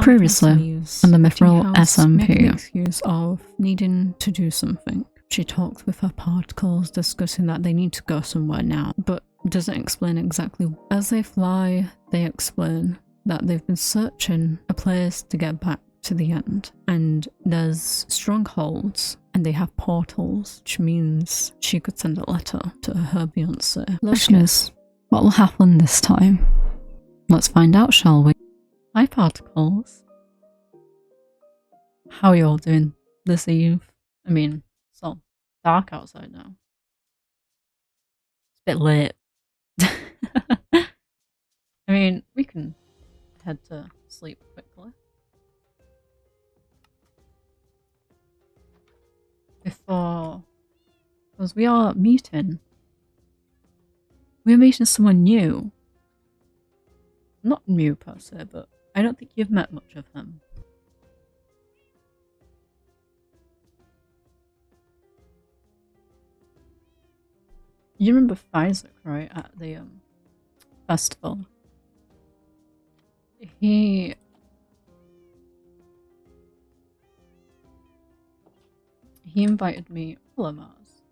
Previously, on the Mythrill SMP. Making an excuse of needing to do something. She talks with her particles, discussing that they need to go somewhere now, but doesn't explain exactly. As they fly, they explain that they've been searching a place to get back to the end, and there's strongholds, and they have portals, which means she could send a letter to her fiancé. Question is, what will happen this time? Let's find out, shall we? Hi, particles. How are you all doing this eve? I mean, it's all dark outside now. It's a bit late. I mean, we can head to sleep quickly. Before... because we are meeting. We're meeting someone new. Not new per se, but I don't think you've met much of him. You remember Fisoc, right, at the festival? He invited me. Hello, Mars.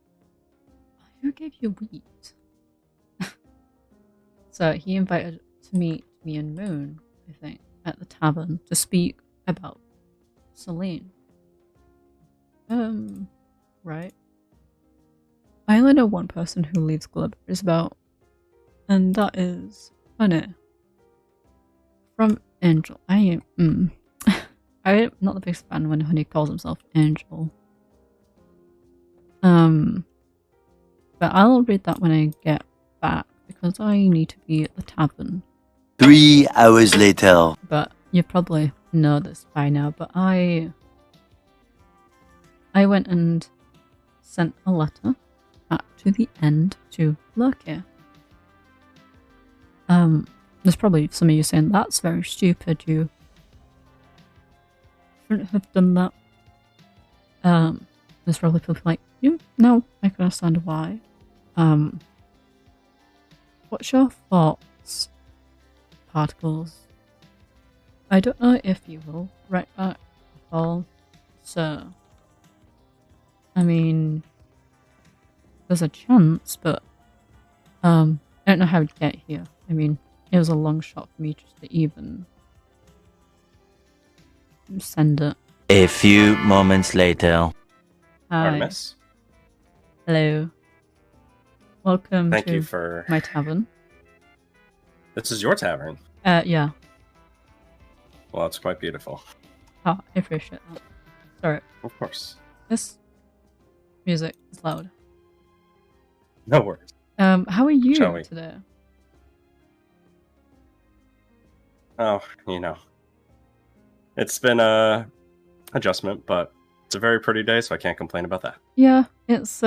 Who gave you wheat? So he invited to meet me and Moon, I think, at the tavern to speak about Celine. Right. I only know one person who leaves Glibber's about, and that is Honey. From Angel. I'm not the biggest fan when Honey calls himself Angel. But I'll read that when I get back, because I need to be at the tavern. 3 hours later. But you probably know this by now, but I went and sent a letter back to the end to Loki. There's probably some of you saying, that's very stupid, you shouldn't have done that. There's probably people like, no, I can understand why. What's your thoughts, particles? I don't know if you will write back at all, so I mean, there's a chance, but I don't know how to get here. I mean, it was a long shot for me just to even send it. A few moments later. Hi. Artemis? Hello. Welcome Thank to you for... my tavern. This is your tavern. Yeah. Well, it's quite beautiful. Oh, I appreciate that. Sorry. Of course. This music is loud. No worries. How are you Shall we? today? Oh, it's been a adjustment, but it's a very pretty day, so I can't complain about that. Yeah, it's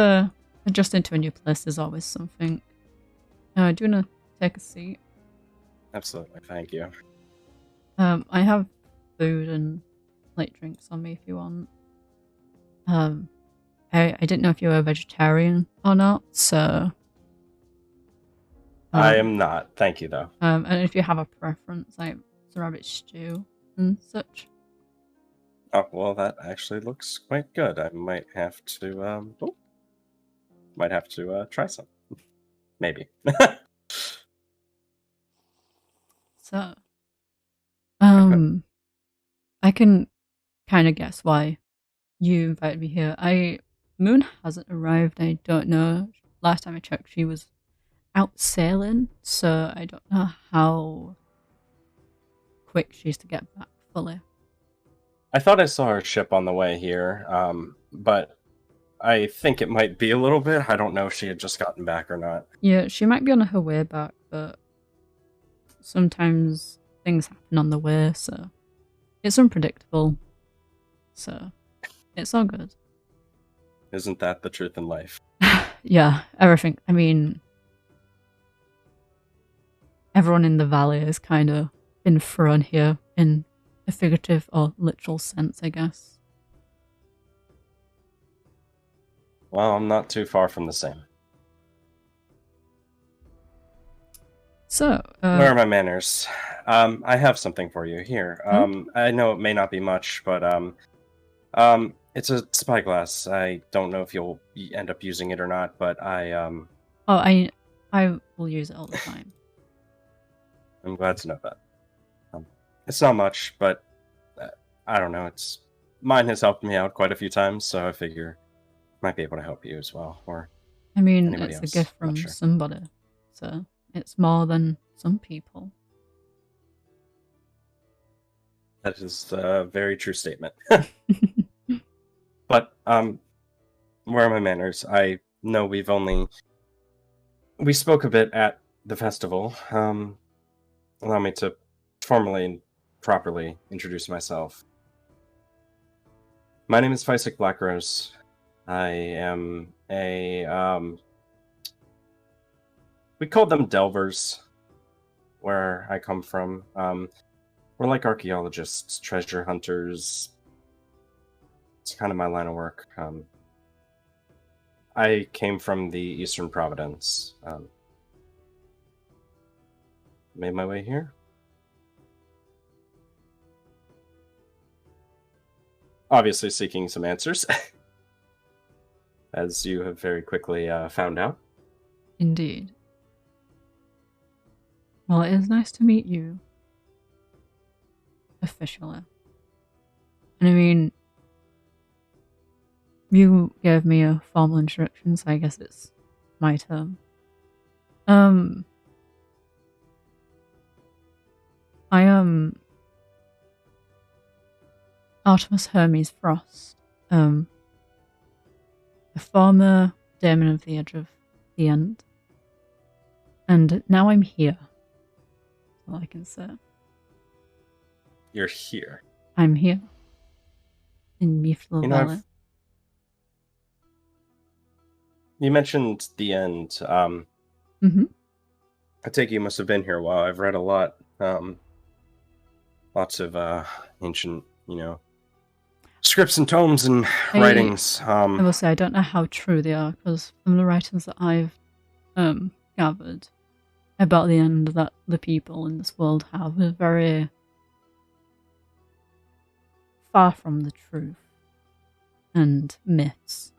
adjusting to a new place is always something. Do you wanna take a seat? Absolutely, thank you. I have food and light drinks on me if you want. I didn't know if you were a vegetarian or not, so I am not. Thank you, though. and if you have a preference, like some rabbit stew and such. Oh, well, that actually looks quite good. I might have to, try some. Maybe. So, I can kind of guess why you invited me here. Moon hasn't arrived. I don't know. Last time I checked, she was out sailing, so I don't know how quick she is to get back fully. I thought I saw her ship on the way here, but I think it might be a little bit. I don't know if she had just gotten back or not. Yeah, she might be on her way back, but sometimes things happen on the way, so it's unpredictable. So it's all good. Isn't that the truth in life? Yeah, everything. I mean, everyone in the valley is kind of been thrown here in a figurative or literal sense, I guess. Well, I'm not too far from the same. So, Where are my manners? I have something for you here. I know it may not be much, but it's a spyglass. I don't know if you'll end up using it or not, but oh, I will use it all the time. I'm glad to know that. It's not much, but I don't know. Mine has helped me out quite a few times, so I figure might be able to help you as well, or I mean, anybody it's else. a gift I'm not from sure. somebody, so it's more than some people. That is a very true statement. But where are my manners? I know we spoke a bit at the festival. Allow me to formally and properly introduce myself. My name is Fisoc Blackrose. I am we call them delvers where I come from. We're like archaeologists, treasure hunters. It's kind of my line of work. I came from the Eastern Providence. Made my way here. Obviously seeking some answers, as you have very quickly found out. Indeed. Well, it is nice to meet you. Officially. And I mean, you gave me a formal introduction, so I guess it's my turn. I am Artemis Hermes Frost, a former daemon of the Edge of the End, and now I'm here. That's all I can say. You're here. I'm here in Mythrill Valley. You mentioned the end. Mm-hmm. I take it you must have been here a while. I've read a lot. Lots of ancient, scripts and tomes and writings. I will say I don't know how true they are, because from the writings that I've gathered about the end that the people in this world have is very far from the truth and myths.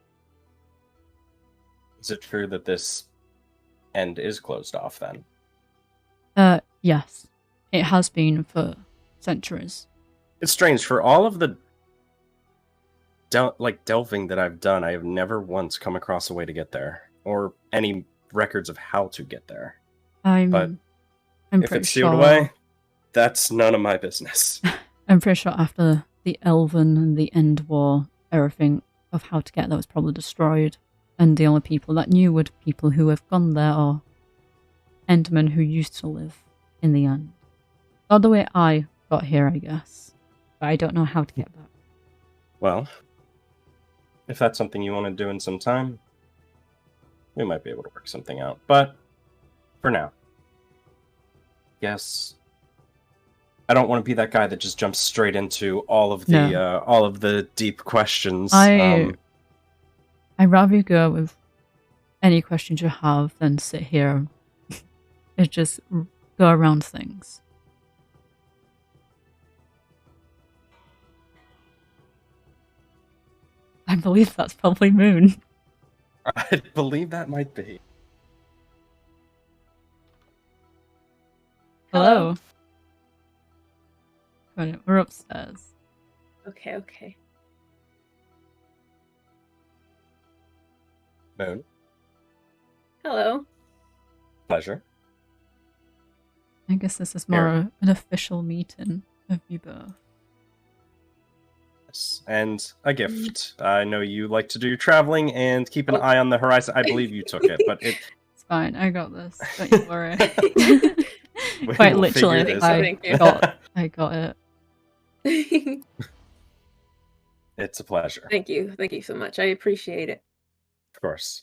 Is it true that this end is closed off then? Yes. It has been for centuries. It's strange. For all of the delving that I've done, I have never once come across a way to get there, or any records of how to get there. I'm if pretty it's sure, sealed away, that's none of my business. I'm pretty sure after the Elven and the End War, everything of how to get there was probably destroyed, and the only people that knew were people who have gone there, or Endermen who used to live in the end. Or the way I got here, I guess. But I don't know how to get back. Well, if that's something you want to do in some time, we might be able to work something out. But for now, yes, I don't want to be that guy that just jumps straight into all of the deep questions. I'd rather you go with any questions you have than sit here and just go around things. I believe that's probably Moon. I believe that might be. Hello. Right, we're upstairs. Okay. Moon. Hello. Pleasure. I guess this is more an official meeting of you both. Yes. And a gift. I know you like to do traveling and keep an eye on the horizon. I believe you took it, but it's fine. I got this. Don't you worry. Quite literally, I got it. It's a pleasure. Thank you so much. I appreciate it. Of course.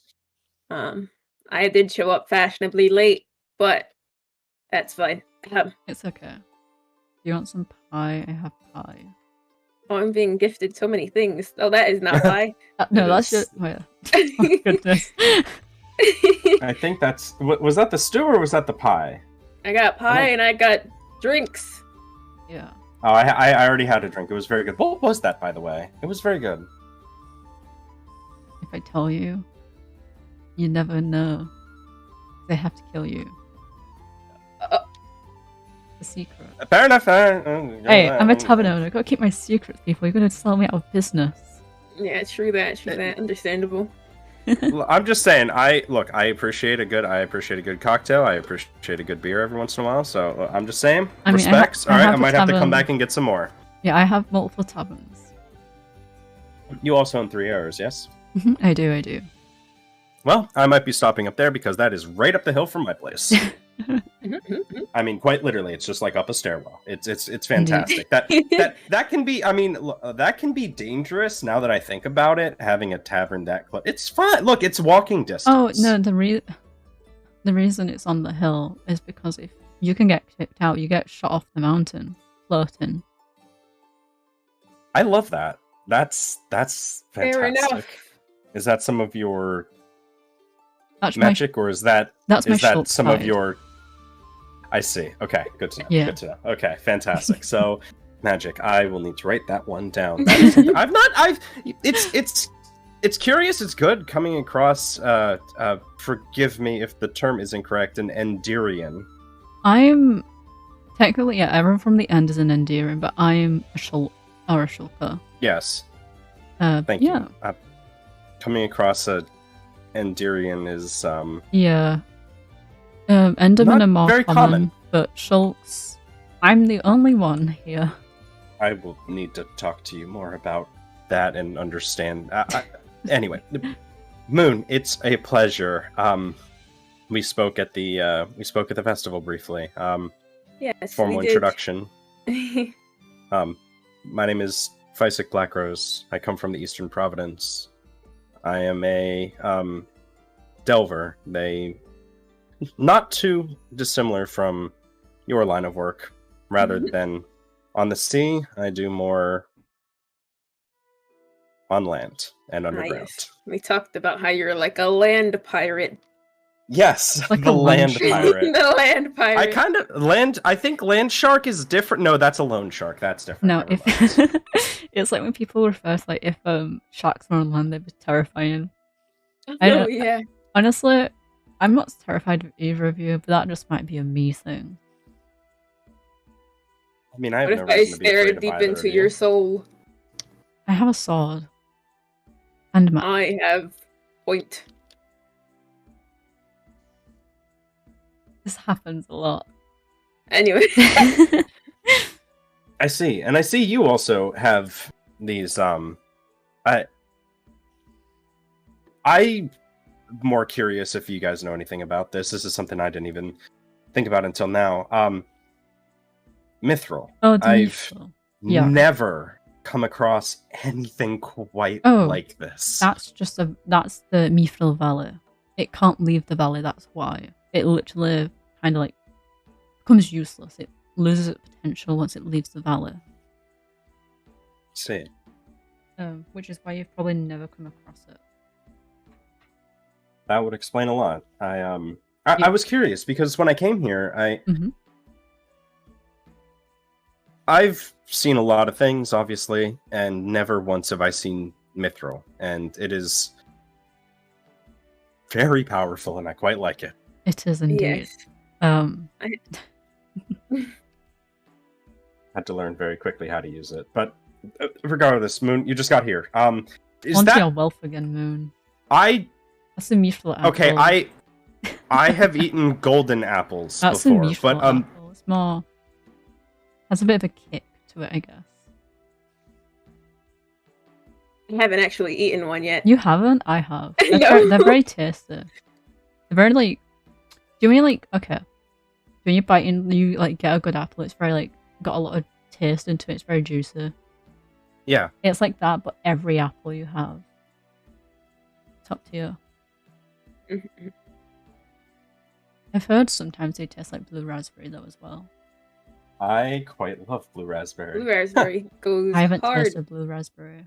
I did show up fashionably late, but that's fine. It's okay. Do you want some pie? I have pie. Oh, I'm being gifted so many things. Oh, that is not pie. No, that's just... Oh, goodness. I think that's... Was that the stew or was that the pie? I got pie and I got drinks. Yeah. Oh, I already had a drink. It was very good. What was that, by the way? It was very good. If I tell you, you never know. They have to kill you. The secret. Fair enough. Hey, I'm a tavern owner. I gotta keep my secrets, people. You're gonna sell me out of business. Yeah, true that. Understandable. I'm just saying. I appreciate a good cocktail. I appreciate a good beer every once in a while. So I'm just saying. I mean, respects. All right, I might have to come tavern. back and get some more. Yeah, I have multiple taverns. You also own 3 hours, yes? I do. Well, I might be stopping up there because that is right up the hill from my place. I mean, quite literally, it's just like up a stairwell. It's fantastic. That can be. I mean, that can be dangerous. Now that I think about it, having a tavern that close, it's fine. Look, it's walking distance. Oh no, the reason it's on the hill is because if you can get kicked out, you get shot off the mountain, floating. I love that. That's fantastic. Fair enough. Is that some of your That's magic, or is that Schultz some side. of your? I see. Okay, good to know. Yeah. Good to know. Okay, fantastic. So, magic. I will need to write that one down. That is something It's curious. It's good coming across. Forgive me if the term is incorrect. An Endirian. I'm technically, yeah, everyone from the end is an Endearing, but I'm a Schultz or a Shulker. Yes. Thank yeah. you. Coming across a Endirian is Yeah. Endermen Not are more very common. but Schultz, I'm the only one here. I will need to talk to you more about that and understand. Anyway, Moon, it's a pleasure. We spoke at the festival briefly. Yes. Formal we did. introduction. My name is Fisoc Blackrose. I come from the Eastern Providence. I am a delver. Not too dissimilar from your line of work. Rather than on the sea, I do more on land and underground. Yes. We talked about how you're like a land pirate. Yes, Like the a land land shark. pirate. The land pirate. I kind of land. I think land shark is different. No, that's a loan shark. That's different. No, Never if mind. it's like when people refer to like if sharks were on land, they'd be terrifying. Oh, yeah. Honestly, I'm not terrified of either of you, but that just might be a me thing. I mean, I have What no if I reason to be stare afraid of deep either into of your you. soul? I have a sword. And my I have point. this happens a lot. Anyway. I see, and I see you also have these. I'm more curious if you guys know anything about this. This is something I didn't even think about until now. Mythrill. Oh, the I've Mythrill. Yeah. never come across anything quite Oh, like this. That's the Mythrill Valley. It can't leave the valley, that's why. It literally kind of like becomes useless. It loses its potential once it leaves the valley. See. Which is why you've probably never come across it. That would explain a lot. I was curious because when I came here, I've seen a lot of things, obviously, and never once have I seen Mythrill, and it is very powerful, and I quite like it. It is indeed. Yes. Had to learn very quickly how to use it, but regardless, Moon, you just got here. Is Onto that your wealth again, Moon. That's the Mythrill apple. Okay, I have eaten golden apples That's before, a Mythrill but apple. It's more has a bit of a kick to it, I guess. I haven't actually eaten one yet. You haven't? I have. No. They're very tasty. They're very like. Do you mean like okay? When you bite in, you like get a good apple. It's very like got a lot of taste into it. It's very juicy. yeah, It's like that, but every apple you have, top tier. Mhm. I've heard sometimes they taste like blue raspberry though as well. I quite love blue raspberry. Blue raspberry goes I haven't hard. tasted blue raspberry.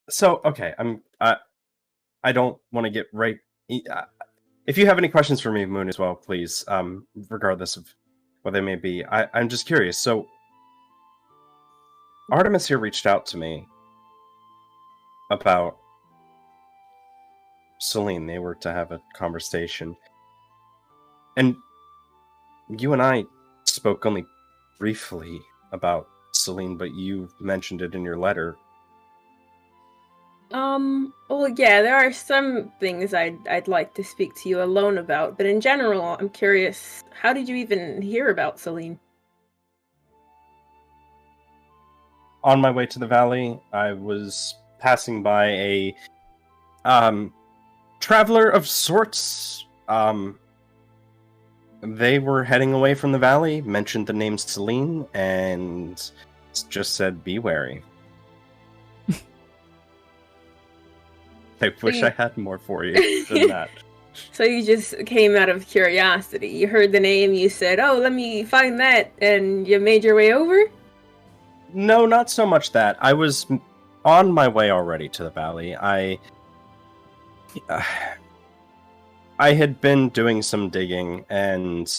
So okay, I don't want to get right. if you have any questions for me, Moon, as well, please, regardless of what they may be. I'm just curious. So, Artemis here reached out to me about Celine. They were to have a conversation. And you and I spoke only briefly about Celine, but you mentioned it in your letter. Well, yeah, there are some things I'd like to speak to you alone about, but in general, I'm curious, how did you even hear about Celine? On my way to the valley, I was passing by a traveler of sorts. They were heading away from the valley, mentioned the name Celine, and just said, "Be wary." I wish I had more for you than that. So you just came out of curiosity. You heard the name, you said, "Oh, let me find that," and you made your way over? No, not so much that. I was on my way already to the valley. I had been doing some digging and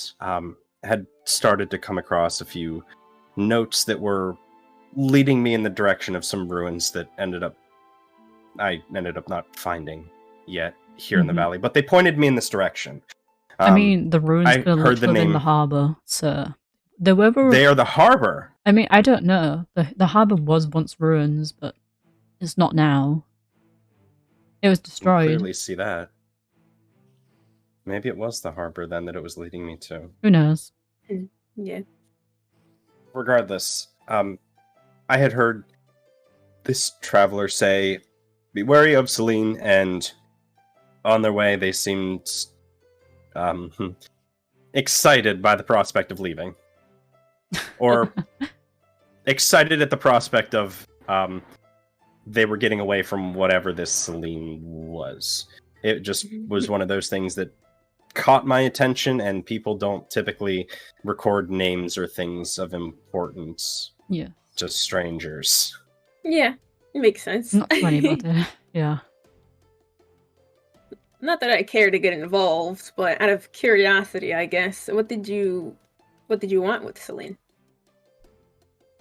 had started to come across a few notes that were leading me in the direction of some ruins that I ended up not finding yet here in the valley, but they pointed me in this direction. I mean, the ruins I are heard the literally in name. the harbor, so they were. They are the harbor. I mean, I don't know. The harbor was once ruins, but it's not now. It was You destroyed. clearly see that. Maybe it was the harbor then that it was leading me to. Who knows? Yeah. Regardless, I had heard this traveler say, "Be wary of Celine," and on their way they seemed excited by the prospect of leaving. Or excited at the prospect of they were getting away from whatever this Celine was. It just was one of those things that caught my attention, and people don't typically record names or things of importance Yeah. to strangers. Yeah, it makes sense. Not to anybody. Yeah. Not that I care to get involved, but out of curiosity, I guess, what did you want with Celine?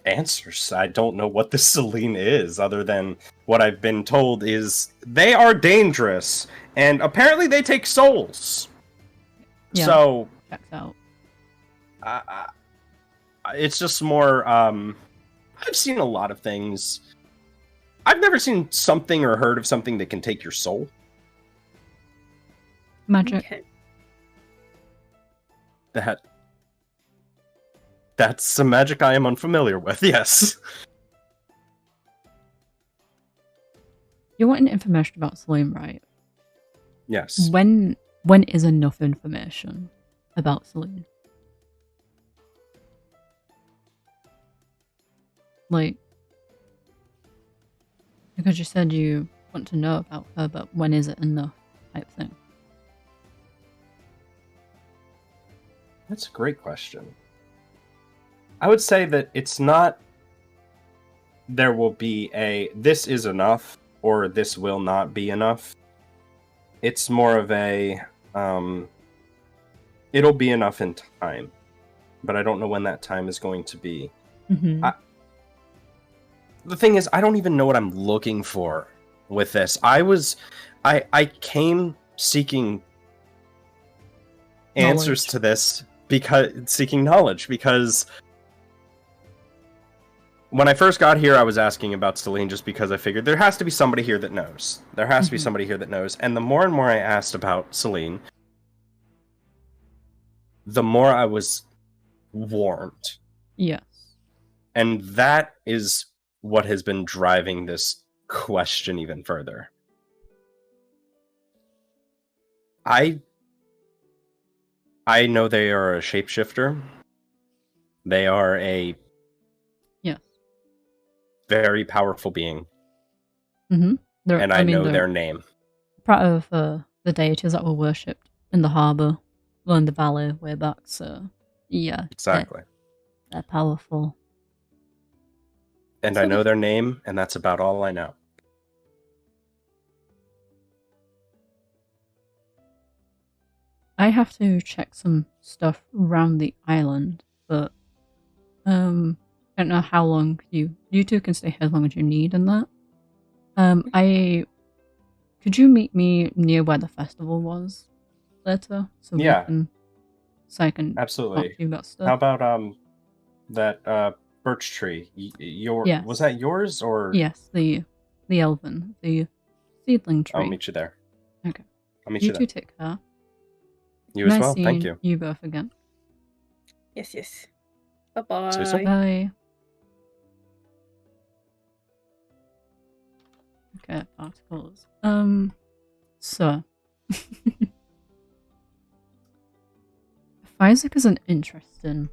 Answers. I don't know what the Celine is, other than what I've been told is they are dangerous, and apparently they take souls. Yeah. So, Checks out. it's just more, I've seen a lot of things. I've never seen something or heard of something that can take your soul. Magic. Okay. That's some magic I am unfamiliar with, yes. You're wanting information about Celine, right? Yes. When is enough information about Celine? Like, because you said you want to know about her, but when is it enough type thing? That's a great question. I would say that it's not there will be a this is enough or this will not be enough. It's more of a it'll be enough in time, but I don't know when that time is going to be. Mm-hmm. The thing is, I don't even know what I'm looking for with this. I came seeking answers to this because seeking knowledge, because when I first got here, I was asking about Celine just because I figured there has to be somebody here that knows. There has to be somebody here that knows. And the more and more I asked about Celine, the more I was warned. Yes. And that is what has been driving this question even further. I know they are a shapeshifter. They are a very powerful being. Mm-hmm. And I know their name. Part of the deities that were worshipped in the harbour, well, in the valley way back, so yeah. Exactly. Mm-hmm. They're powerful. And I know their name, and that's about all I know. I have to check some stuff around the island, but I don't know how long you two can stay here as long as you need and that. Could you meet me near where the festival was later? So Yeah. I can Absolutely. talk to you about stuff. How about that birch tree? Yes. Was that yours or? Yes, the elven, the seedling tree. I'll meet you there. Okay. I'll meet you You there. two take care. You as Nice well. Thank seeing you. you both again. Yes. Bye-bye. See you soon. Bye. Okay, particles. So Fisoc is an interesting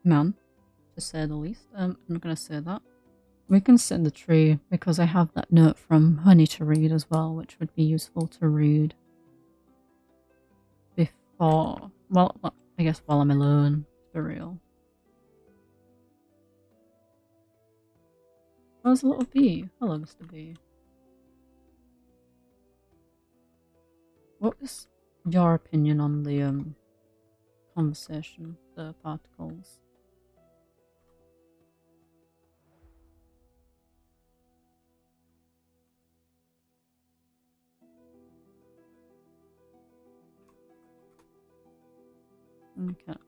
man, to say the least. I'm not gonna say that. We can sit in the tree because I have that note from Honey to read as well, which would be useful to read before. Well, I guess while I'm alone, for real. Oh, there's a little bee. Hello, Mr. Bee. What is your opinion on the conversation, the particles? Okay.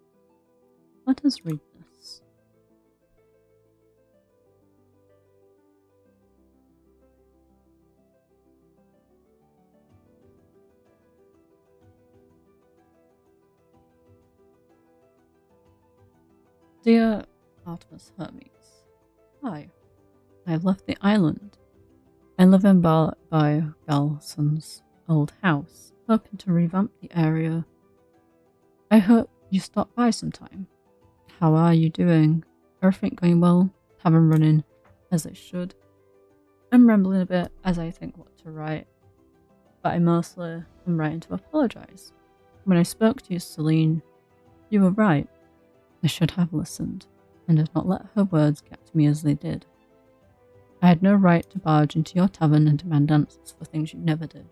Let us read this. Dear Artemis Hermes, hi. I have left the island. I live in by Galson's old house, hoping to revamp the area. I hope you stop by sometime. How are you doing? Everything going well? Tavern running as I should. I'm rambling a bit as I think what to write, but I mostly am writing to apologise. When I spoke to you, Celine, you were right. I should have listened, and did not let her words get to me as they did. I had no right to barge into your tavern and demand answers for things you never did.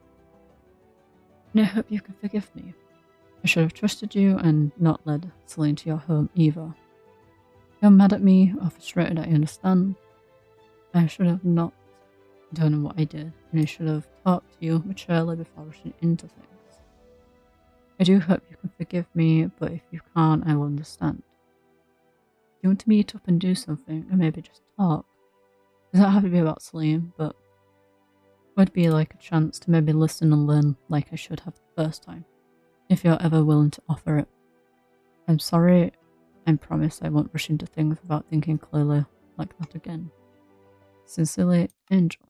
And I hope you can forgive me. I should have trusted you and not led Celine to your home either. You're mad at me or frustrated, I understand. I should have not done what I did, and I should have talked to you maturely before rushing into things. I do hope you can forgive me, but if you can't, I will understand. Do you want to meet up and do something, or maybe just talk? It doesn't have to be about Celine, but it would be like a chance to maybe listen and learn like I should have the first time, if you're ever willing to offer it. I'm sorry, I promise I won't rush into things without thinking clearly like that again. Sincerely, Angel.